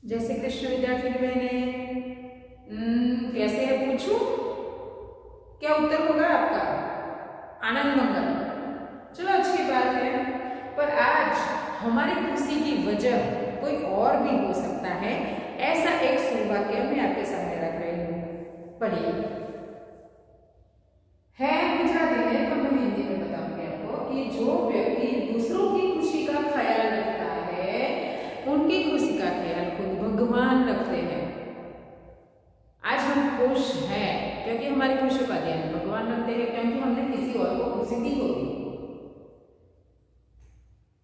जय श्री कृष्ण विद्यार्थी बहने। कैसे है पूछूं? क्या उत्तर होगा आपका? आनंद मंगल। चलो अच्छी बात है, पर आज हमारी खुशी की वजह कोई और भी हो सकता है। ऐसा एक शुभ वाक्य मैं आपके सामने रख रही हूँ, पढ़िए। है गुजराती में, पर मैं हिंदी में बताऊंगी आपको कि जो व्यक्ति दूसरों की खुशी का ख्याल रखता है, उनकी खुशी का ख्याल खुद भगवान रखते हैं। आज हम खुश हैं क्योंकि हमारी खुशी का ध्यान भगवान रखते हैं, क्योंकि हमने किसी और को खुशी दी होगी।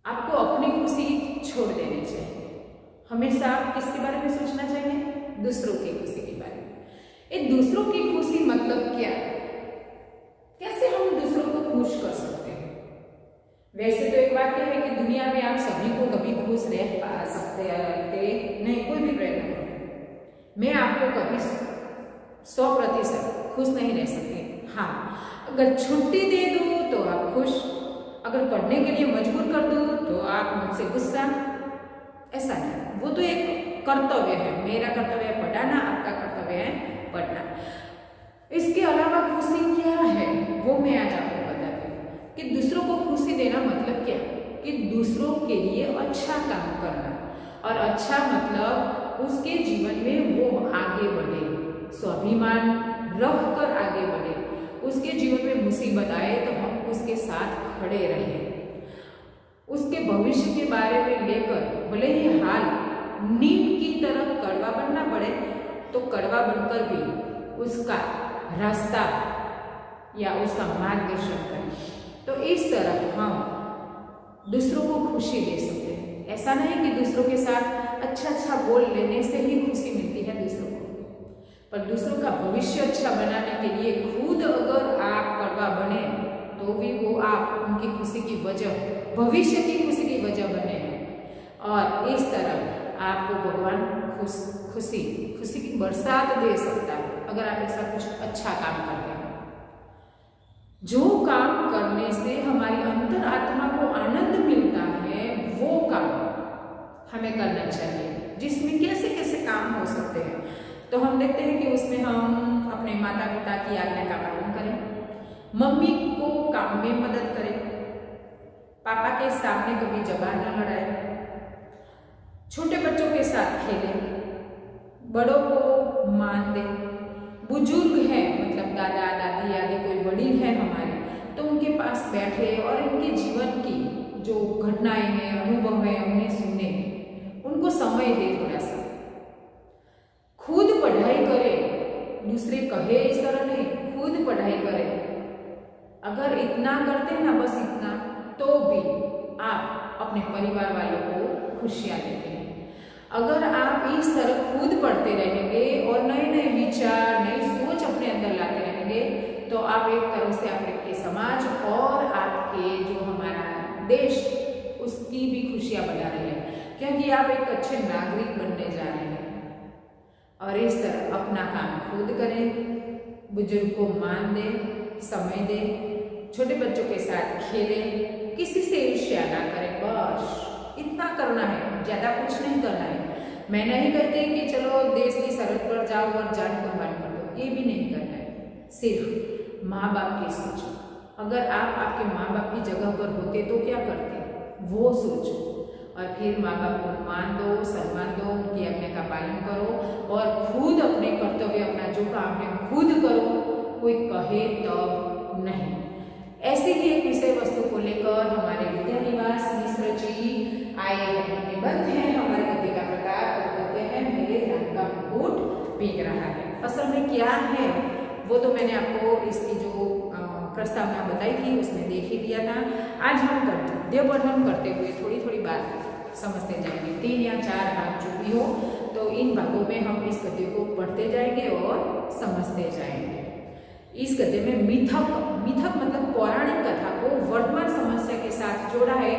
आपको अपनी खुशी छोड़ देनी चाहिए। हमेशा किसके बारे में सोचना चाहिए? दूसरों की खुशी के बारे में। ये दूसरों की खुशी मतलब क्या? कैसे हम दूसरों को खुश कर सकते हैं? वैसे तो एक वाक्य है कि दुनिया में आप सभी को कभी खुश रह पा सकते नहीं, कोई भी प्रयत्न करो, मैं आपको कभी 100% खुश नहीं रह सकती। हाँ, अगर छुट्टी दे दूं तो आप खुश, अगर पढ़ने के लिए मजबूर कर दूं तो आप मुझसे गुस्सा। ऐसा नहीं, वो तो एक कर्तव्य है। मेरा कर्तव्य है पढ़ाना, आपका कर्तव्य है पढ़ना। इसके अलावा खुशी क्या है वो मैं आज आपको बताती हूँ कि दूसरों को खुशी देना मतलब क्या, कि दूसरों के लिए अच्छा काम करना। और अच्छा मतलब उसके जीवन में वो आगे बढ़े, स्वाभिमान रख कर आगे बढ़े। उसके जीवन में मुसीबत आए तो हम उसके साथ खड़े रहें। उसके भविष्य के बारे में लेकर भले ही हाल नीम की तरह कड़वा बनना पड़े तो कड़वा बनकर भी उसका रास्ता या उसका मार्गदर्शन करें। तो इस तरह हम दूसरों को खुशी दे सकते हैं। ऐसा नहीं कि दूसरों के साथ अच्छा बोल लेने से ही खुशी मिलती है दूसरों को, पर दूसरों का भविष्य अच्छा बनाने के लिए खुद अगर आप कड़वा बने तो भी वो आप उनकी खुशी की वजह, भविष्य की खुशी की वजह बने। और इस तरह आपको भगवान खुशी की बरसात दे सकता है अगर आप ऐसा कुछ अच्छा काम करते हैं। जो काम करने से हमारी अंतर आत्मा को आनंद मिलता है वो काम हमें करना चाहिए। जिसमें कैसे कैसे काम हो सकते हैं, तो हम देखते हैं कि उसमें हम अपने माता पिता की आज्ञा का पालन करें, मम्मी को काम में मदद करें, पापा के सामने कभी जबान न लड़ाएं, छोटे बच्चों के साथ खेलें, बड़ों को मान दें, बुजुर्ग हैं मतलब दादा दादी आदि कोई वडील हैं हमारे, तो उनके पास बैठे और उनके जीवन की जो घटनाएं हैं, अनुभव हैं, उन्हें सुने, उनको समय दे थोड़ा सा। खुद पढ़ाई करे, दूसरे कहे इस तरह नहीं, खुद पढ़ाई करे। अगर इतना करते हैं ना, बस इतना, तो भी आप अपने परिवार वालों को खुशियां देते हैं। अगर आप इस तरह खुद पढ़ते रहेंगे और नए नए विचार, नई सोच अपने अंदर लाते रहेंगे, तो आप एक तरह से आपके समाज और आपके जो हमारा देश, उसकी भी खुशियां बना रहे हैं, क्योंकि आप एक अच्छे नागरिक बनने जा रहे हैं। और इस तरह अपना काम खुद करें, बुजुर्ग को मान दें, समय दें, छोटे बच्चों के साथ खेलें, किसी से ईर्ष्या ना करें। बस इतना करना है, ज्यादा कुछ नहीं करना है। मैं नहीं कहती कि चलो देश की सरहद पर जाओ और जान कुर्बान कर दो, ये भी नहीं करना है। सिर्फ माँ बाप की सोचो। अगर आप आपके माँ बाप की जगह पर होते तो क्या करते, वो सोचो। और फिर माँ बाप को मान दो, सम्मान दो, उनकी आज्ञा का पालन करो और खुद अपने कर्तव्य, अपना जो काम है खुद करो, कोई कहे तब नहीं। ऐसे ही एक विषय वस्तु को लेकर हमारे विद्यानिवास मिश्र जी आए हैं। निबंध है हमारे गद्य का प्रकार और कहते हैं मेरे रंग का मुकुट भीग रहा है। असल में क्या है वो तो मैंने आपको इसकी जो प्रस्तावना बताई थी उसमें देख ही लिया था। आज हम गद्य पठन करते हुए थोड़ी थोड़ी बात समझते जाएंगे। 3 या 4 भाग जो भी हो, तो इन भागों में हम इस गद्य को पढ़ते जाएंगे और समझते जाएंगे। इस गद्य में मिथक मतलब पौराणिक कथा को वर्तमान समस्या के साथ जोड़ा है,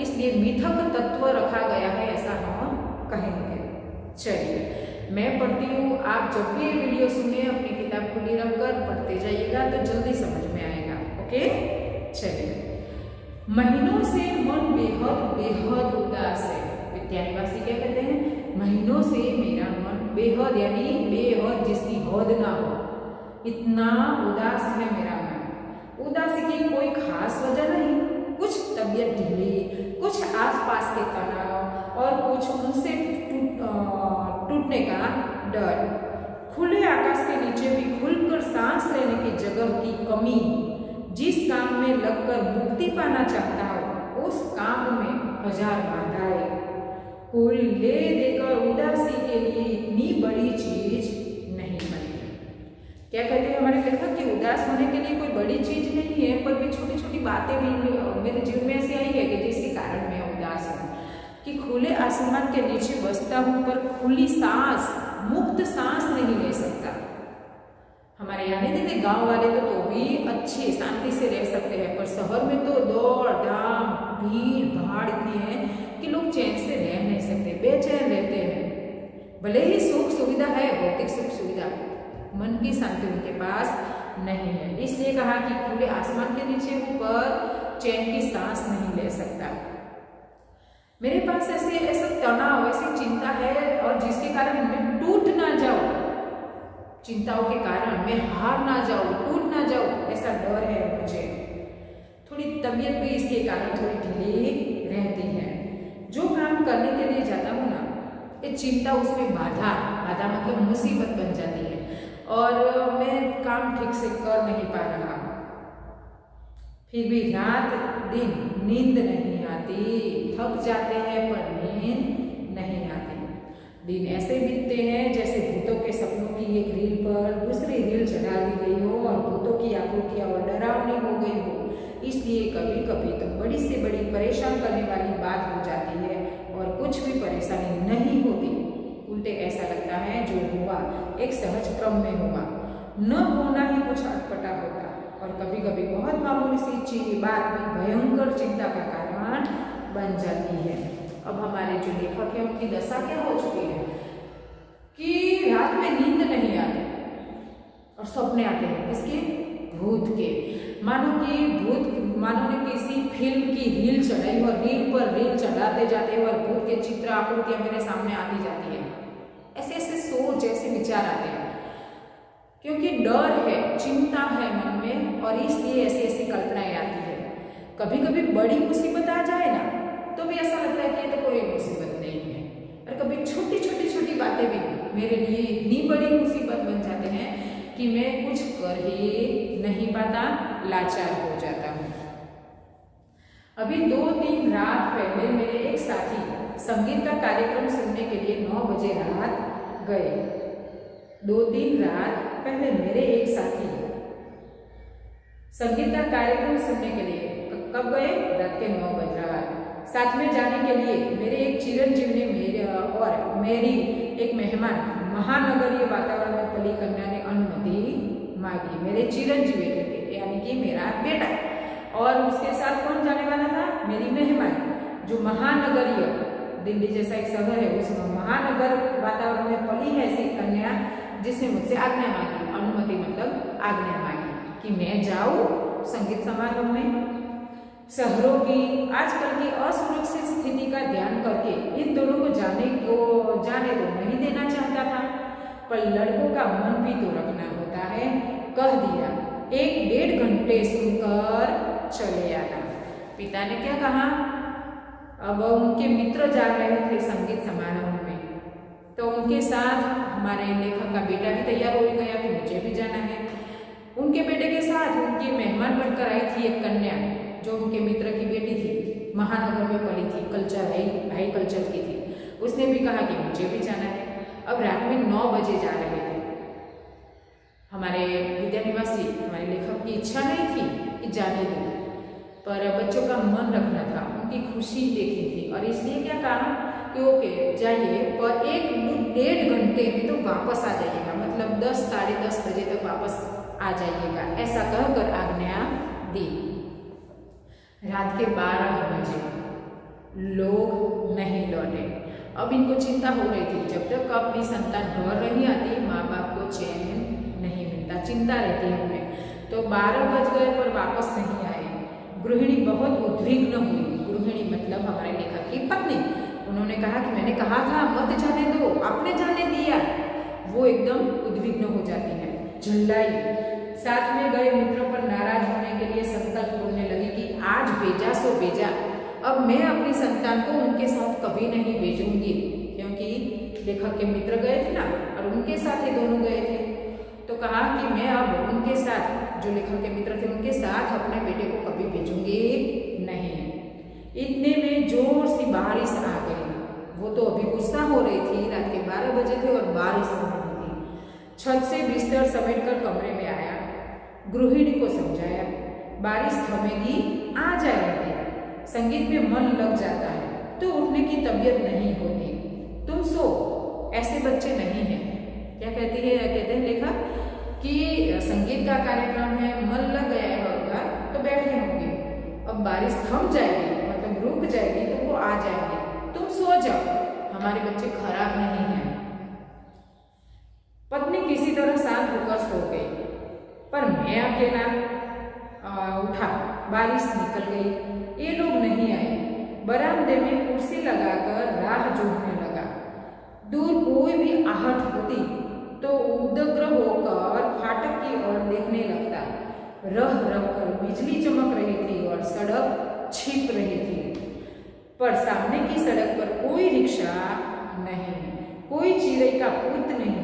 इसलिए मिथक तत्व रखा गया है, ऐसा हम कहेंगे। चलिए मैं पढ़ती हूँ, आप जब भी ये वीडियो सुने अपनी किताब खुली रखकर पढ़ते जाइएगा तो जल्दी समझ में आएगा। ओके, चलिए। महीनों से मन बेहद उदास है। विद्यानिवासी क्या कहते हैं? महीनों से मेरा मन बेहद यानी बेहद जिसकी हद ना हो, इतना उदास है मेरा मन। उदासी की कोई खास वजह नहीं, कुछ तबीयत ढीली, कुछ आसपास के तनाव और कुछ उनसे टूटने का डर। खुले आकाश के नीचे भी खुलकर सांस लेने की जगह की कमी। जिस काम में लगकर मुक्ति पाना चाहता हो उस काम में हजार बाधाएं। कुल ले देकर उदासी के लिए इतनी बड़ी चीज नहीं बनती। क्या कहते हैं हमारे लेखक कि उदास होने के लिए कोई बड़ी चीज नहीं है, पर भी छोटी छोटी बातें भी मेरे जीवन में ऐसी आई है कि जिसके कारण मैं उदास हूँ। कि खुले आसमान के नीचे बसता हूँ पर खुली सांस, मुक्त सांस नहीं ले सकता। हमारे यहाँ नहीं देते गाँव वाले तो भी अच्छी शांति से रह सकते हैं, पर शहर में तो दौड़ धाम भीड़ भाड़ इतनी है कि लोग चैन से रह नहीं सकते, बेचैन रहते हैं। भले ही सुख सुविधा है, भौतिक सुख सुविधा, मन की शांति उनके पास नहीं है। इसलिए कहा कि खुले आसमान के नीचे हूँ पर चैन की सांस नहीं ले सकता। मेरे पास ऐसा तनाव, ऐसी चिंता है और जिसके कारण मैं टूट ना जाऊं, चिंताओं के कारण मैं हार ना जाऊं, टूट ना जाऊं, ऐसा डर है मुझे। थोड़ी तबीयत भी इसके कारण थोड़ी ढीली रहती है। जो काम करने के लिए जाता हूँ ना, ये चिंता उसमें बाधा मतलब मुसीबत बन जाती है और मैं काम ठीक से कर नहीं पा रहा। फिर भी रात दिन नींद नहीं आती, थक जाते हैं पर नींद नहीं आती। दिन ऐसे बीतते हैं जैसे भूतों के सपनों की एक रील पर दूसरी रील चढ़ा दी गई हो और भूतों की आकृतियां और डरावनी हो गई हो। इसलिए कभी कभी तो बड़ी से बड़ी परेशान करने वाली बात हो जाती है और कुछ भी परेशानी नहीं होती। उल्टे ऐसा लगता है जो हुआ एक सहज क्रम में हुआ, न होना ही कुछ अटपटा होता। और कभी कभी बहुत मामूली सी बात भी भयंकर चिंता का कारण बन जाती है। अब हमारे जो लेखक है उनकी दशा क्या हो चुकी है कि रात में नींद नहीं आती और सपने आते हैं किसके? भूत के। मानो ने किसी फिल्म की रील चढ़ाई और रील पर रील चढ़ाते जाते हैं और भूत के चित्र आकृतियां मेरे सामने आती जाती है। ऐसे ऐसे सोच, ऐसे विचार आते हैं क्योंकि डर है, चिंता है मन में और इसलिए ऐसी ऐसी कल्पनाएं आती है। कभी कभी बड़ी मुसीबत आ जाए ना तो भी ऐसा लगता है कि ये तो कोई मुसीबत नहीं है, और कभी छोटी बातें भी मेरे लिए इतनी बड़ी मुसीबत बन जाते हैं कि मैं कुछ कर ही नहीं पाता, लाचार हो जाता हूँ। अभी 2-3 रात पहले मेरे एक साथी संगीत का कार्यक्रम सुनने के लिए 9 बजे रात गए। 2-3 रात पहले मेरे एक साथी संगीत का कार्यक्रम सुनने के लिए कब गए? रात के 9 बजे रात। साथ में जाने के लिए मेरे एक चिरंजीव ने मेरी एक मेहमान महानगरीय वातावरण में पली कन्या ने अनुमति मांगी। मेरे चिरंजीव यानी कि मेरा बेटा, और उसके साथ कौन जाने वाला था? मेरी मेहमान, जो महानगरीय दिल्ली जैसा एक शहर है उस महानगर वातावरण में पली है ऐसी कन्या जिसने मुझसे आज्ञा मांगी। अनुमति मतलब आज्ञा मांगी कि मैं जाऊं संगीत समारोह में। शहरों की आजकल की असुरक्षित स्थिति का ध्यान करके इन दोनों को जाने तो नहीं देना चाहता था, पर लड़कों का मन भी तो रखना होता है। कह दिया 1-1.5 घंटे सुनकर चले आना। पिता ने क्या कहा? अब उनके मित्र जा रहे थे संगीत समारोह में, तो उनके साथ हमारे लेखक का बेटा भी तैयार हो गया कि मुझे भी जाना है। उनके बेटे के साथ उनकी मेहमान बनकर आई थी एक कन्या जो उनके मित्र की बेटी थी, महानगर में पली थी, हाई कल्चर की थी। उसने भी कहा कि मुझे भी जाना है। अब रात में 9 बजे जा रहे थे। हमारे विद्या निवासी हमारे लेखक की इच्छा नहीं थी कि जाने दें, पर बच्चों का मन रखना था, उनकी खुशी देखी थी और इसलिए क्या कहा कि ओके जाइए, पर 1-1.5 घंटे में तो वापस आ जाइएगा, मतलब 10 साढ़े 10 बजे तक वापस आ जाइएगा, ऐसा कहकर आज्ञा दी। रात के 12 बजे लोग नहीं लौटे। अब इनको चिंता हो रही थी, जब तक अपनी संतान घर नहीं आती माँ बाप को चैन नहीं मिलता, चिंता रहती है उन्हें। तो 12 बज गए पर वापस नहीं आए। गृहिणी बहुत उद्विग्न हुई। गृहिणी मतलब हमारे लेखक की पत्नी। उन्होंने उन्होंने कहा कि मैंने कहा था मत जाने दो, आपने जाने दिया। वो एकदम उद्विग्न हो जाती है, झल्लाई। साथ में गए मित्रों पर नाराज होने के लिए संकल्प बोलने लगी कि आज भेजा सो भेजा, अब मैं अपनी संतान को उनके साथ कभी नहीं भेजूंगी। क्योंकि लेखक के मित्र गए थे ना, और उनके साथ ही दोनों गए थे, तो कहा कि मैं अब उनके साथ, जो लेखक के मित्र थे उनके साथ अपने बेटे को कभी भेजूंगी नहीं। इतने में जोर सी बारिश आ गई। वो तो अभी गुस्सा हो रही थी, रात के 12 बजे थे और बारिश हो रही थी। छत से बिस्तर समेटकर कमरे में आया, गृहिणी को समझाया बारिश थमेगी, आ जाएगी, संगीत में मन लग जाता है तो उठने की तबीयत नहीं होती, तुम सो, ऐसे बच्चे नहीं हैं। क्या कहती है, कहते हैं लेखक कि संगीत का कार्यक्रम है, मन लग गया होगा तो बैठे होंगे, अब बारिश थम जाएगी मतलब रुक जाएगी तो वो आ जाएंगे, तुम सो जाओ, हमारे बच्चे खराब नहीं हैं। पत्नी किसी तरह शांत होकर सो गई, पर मैं अकेला उठा, बारिश निकल गई, ये लोग नहीं आए। बरामदे में कुर्सी लगाकर राह जोहने लगा। दूर कोई भी आहट होती तो उदग्र होकर फाटक की ओर देखने लगता। रह रह कर बिजली चमक रही थी और सड़क छिप रही थी, पर सामने की सड़क पर कोई रिक्शा नहीं, कोई चिड़ै का पुत नहीं।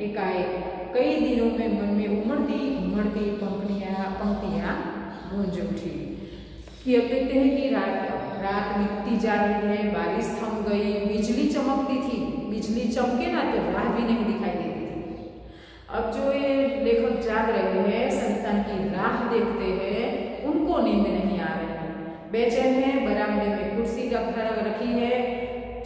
एकाएक कई दिनों में मन में उमड़ती पंक्तियां गूंज उठी कि अब देखते हैं कि रात बीतती जा रही है, बारिश थम गई, बिजली चमकती थी, बिजली चमके ना तो राह भी नहीं दिखाई देती थी। अब जो ये लेखक जाग रहे हैं, संतान की राह देखते हैं, उनको नींद नहीं आ रही, बेचैन है, बरामदे में कुर्सी रखी है,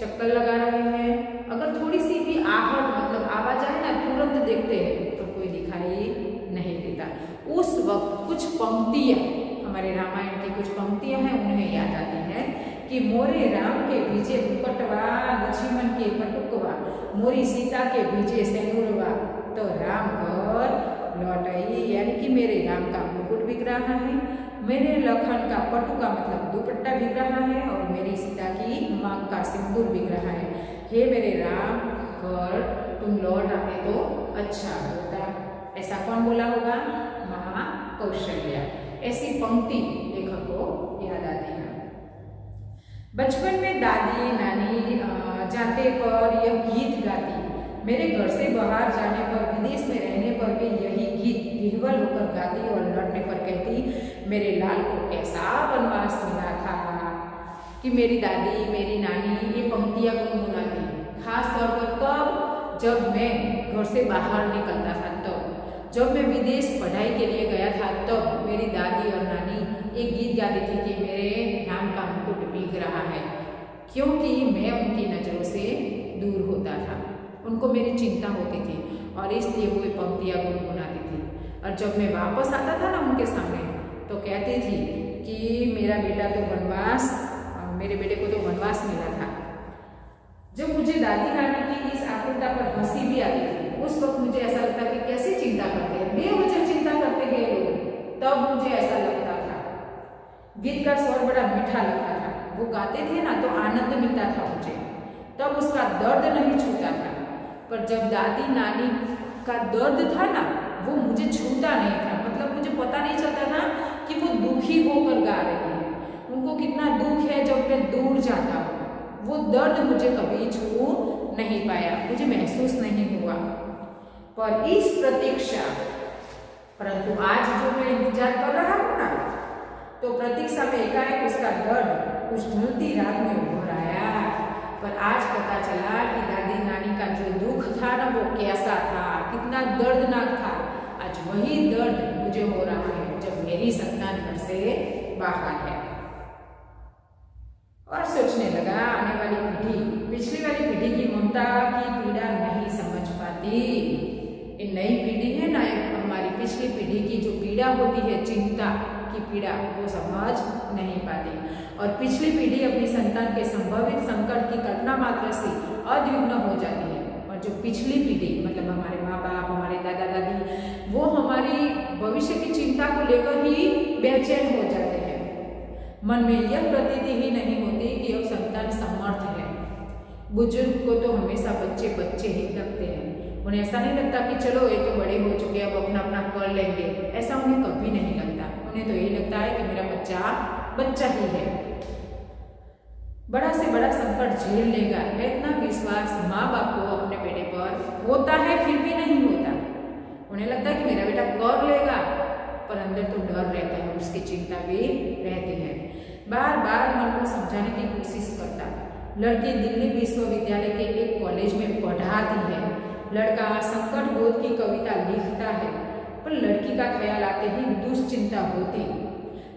चक्कर लगा रहे हैं। अगर थोड़ी सी भी आहट मतलब आवाज आए ना, तुरंत देखते हैं तो कोई दिखाई नहीं देता। उस वक्त कुछ पंक्तियां, हमारे रामायण की कुछ पंक्तियां हैं, उन्हें याद आती हैं कि मोरे राम के बीजे मुकटवा, लक्ष्मण के पटुकवा, मोरी सीता के बीजे सेनुरवा, तो राम घर लौट आई। यानी कि मेरे राम का मुकुट बिक रहा है, मेरे लखन का पटुका मतलब दुपट्टा बिक रहा है, और मेरी सीता की मांग का सिंदूर बिक रहा है। हे मेरे राम, घर तुम लौट आते तो अच्छा होता। ऐसा कौन बोला होगा? महाकौशल्या। ऐसी पंक्ति लेखक को याद आती है। बचपन में दादी नानी जाते पर यह गीत गाती, मेरे घर से बाहर जाने पर, विदेश में रहने पर भी यही गीत विह्वल होकर गाती और लौटने पर कहती मेरे लाल को कैसा वनवास मिला था। कि मेरी दादी मेरी नानी ये पंक्तियां गुनगुनाती, खास तौर पर तब जब मैं घर से बाहर निकलता था, तब जब मैं विदेश पढ़ाई के लिए गया था, तब मेरी दादी और नानी एक गीत गाती थी कि मेरे राम का मुकुट बिक रहा है, क्योंकि मैं उनकी नज़रों से दूर होता था, उनको मेरी चिंता होती थी और इसलिए वो पंक्तियां गुनगुनाती थी। और जब मैं वापस आता था ना उनके सामने, तो कहती थी कि मेरा बेटा तो वनवास, मेरे बेटे को तो वनवास मिला था। जब मुझे दादी नानी की इस आकुलता पर हंसी भी आती थी, उस वक्त मुझे ऐसा लगता कि कैसे चिंता करते हैं, बेवजह चिंता करते हैं लोग, तब मुझे ऐसा लगता था। गीत का स्वर बड़ा मीठा लगता था, वो गाते थे ना तो आनंद मिलता था मुझे, तब उसका दर्द नहीं छूता था। पर जब दादी नानी का दर्द था ना, वो मुझे छूता नहीं था, मतलब मुझे पता नहीं चलता था कि वो दुखी होकर गा रही है, उनको कितना दुख है जब मैं दूर जाता हूँ, वो दर्द मुझे कभी छू नहीं पाया, मुझे महसूस नहीं हुआ। पर इस प्रतीक्षा, परंतु आज जो मैं इंतजार कर रहा हूँ ना, तो प्रतीक्षा में एकाएक उसका दर्द उस ढलती रात में उभर आया। पर आज पता चला कि दादी नानी का जो दुख था ना, वो कैसा था, कितना दर्दनाक था। आज वही दर्द मुझे हो रहा है जब मेरी संतान घर से बाहर है। और सोचने लगा, आने वाली पीढ़ी पिछली वाली पीढ़ी की ममता की पीड़ा नहीं समझ पाती। ये नई पीढ़ी है ना, हमारी पिछली पीढ़ी की जो पीड़ा होती है, चिंता की पीड़ा, वो समझ नहीं पाती। और पिछली पीढ़ी अपनी संतान के संभावित संकट की कल्पना मात्र से अद्विग्न हो जाती है, और जो पिछली पीढ़ी मतलब हमारे माँ बाप, हमारे दादा दादी, वो हमारी भविष्य की चिंता को लेकर ही बेचैन हो जाते हैं। मन में यह प्रतीति ही नहीं होती कि अब संतान समर्थ है, बुजुर्ग को तो हमेशा बच्चे बच्चे ही लगते हैं। उन्हें ऐसा नहीं लगता कि चलो ये तो बड़े हो चुके अब अपना अपना कर लेंगे, ऐसा उन्हें कभी नहीं लगता। उन्हें तो यही लगता है कि मेरा बच्चा बच्चा ही है, बड़ा से बड़ा संकट झेल लेगा। इतना विश्वास माँ बाप को अपने बेटे पर होता है, फिर भी नहीं होता। उन्हें लगता है कि मेरा बेटा कर लेगा, पर अंदर तो डर रहता है, उसकी चिंता भी रहती है। बार बार मन को समझाने की कोशिश करता। लड़की दिल्ली विश्वविद्यालय के एक कॉलेज में पढ़ाती है, लड़का संकट बोध की कविता लिखता है, पर लड़की का ख्याल आते ही दुश्चिंता होती।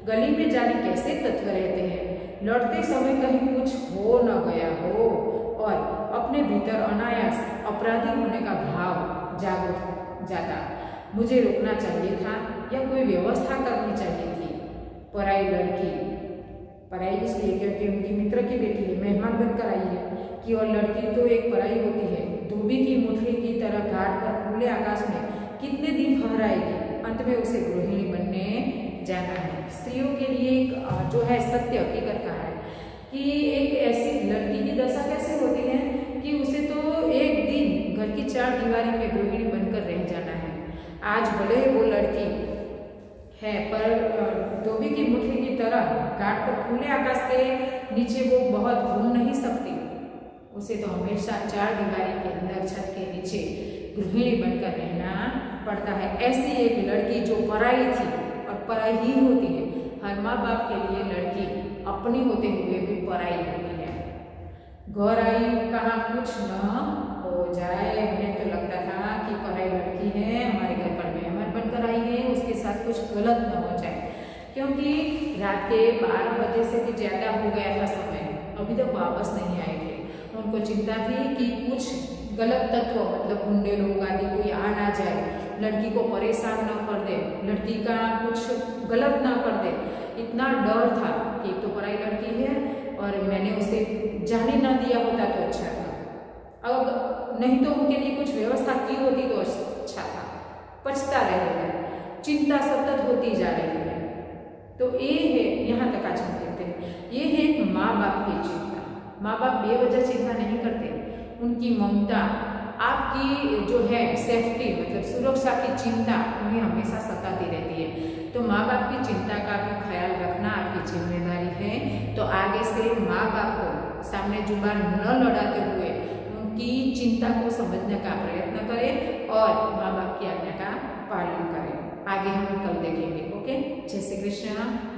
गली में जाने कैसे तत्व रहते हैं, लड़ते समय कहीं कुछ हो न गया हो और अपने भीतर अनायास अपराधी होने का भाव जाग जाता। मुझे रुकना चाहिए था या कोई व्यवस्था करनी चाहिए थी। पराई लड़की, पराई इसलिए क्योंकि उनकी मित्र की बेटी है, मेहमान बनकर आई है कि और लड़की तो एक पराई होती है, धोबी की मुठली की तरह घाट पर खुले आकाश में कितने दिन फहराएगी, अंत में उसे गृहिणी बनने जाना है। स्त्रियों के लिए एक जो है सत्य हकीकत कहा है कि एक ऐसी लड़की की दशा कैसे होती है कि उसे तो एक दिन घर की चार दीवारी में गृहिणी बनकर रह जाना है। आज भले वो लड़की है, पर धोबी की मुठली की तरह घाट पर खुले आकाश के नीचे वो बहुत घूम नहीं सकती। उसे तो हमेशा चार दीवारी के अंदर छत के नीचे गृहिणी बनकर रहना पड़ता है। ऐसी एक लड़की जो पराई थी और पराई ही होती है। हर माँ बाप के लिए लड़की अपनी होते हुए भी पराई होती है। घर आई कहाँ कुछ न हो जाए। हमें तो लगता था कि पराई लड़की है, हमारे घर पर मेहमान बनकर आई है, उसके साथ कुछ गलत न हो जाए, क्योंकि रात के 12 बजे से भी ज्यादा हो गया था समय, अभी तक वापस नहीं आए थे। उनको चिंता थी कि कुछ गलत तत्व मतलब गुंडे लोग आदि कोई आ ना जाए, लड़की को परेशान न कर दे, लड़की का कुछ गलत ना कर दे। इतना डर था कि एक तो पराई लड़की है और मैंने उसे जाने ना दिया होता तो अच्छा था, अब नहीं तो उनके लिए कुछ व्यवस्था की होती तो अच्छा था। पछता रहेगा, चिंता सतत होती जा रही है। तो ये है, यहाँ तक आज हम देखते हैं, ये है एक माँ बाप की चिंता। माँ बाप बेवजह चिंता नहीं करते, उनकी ममता, आपकी जो है सेफ्टी मतलब सुरक्षा की चिंता उन्हें हमेशा सताती रहती है। तो माँ बाप की चिंता का भी ख्याल रखना आपकी जिम्मेदारी है। तो आगे से माँ बाप को सामने जुबान न लड़ाते हुए उनकी चिंता को समझने का प्रयत्न करें और माँ बाप की आज्ञा का पालन करें। आगे हम कल देखेंगे। ओके, जय श्री कृष्ण।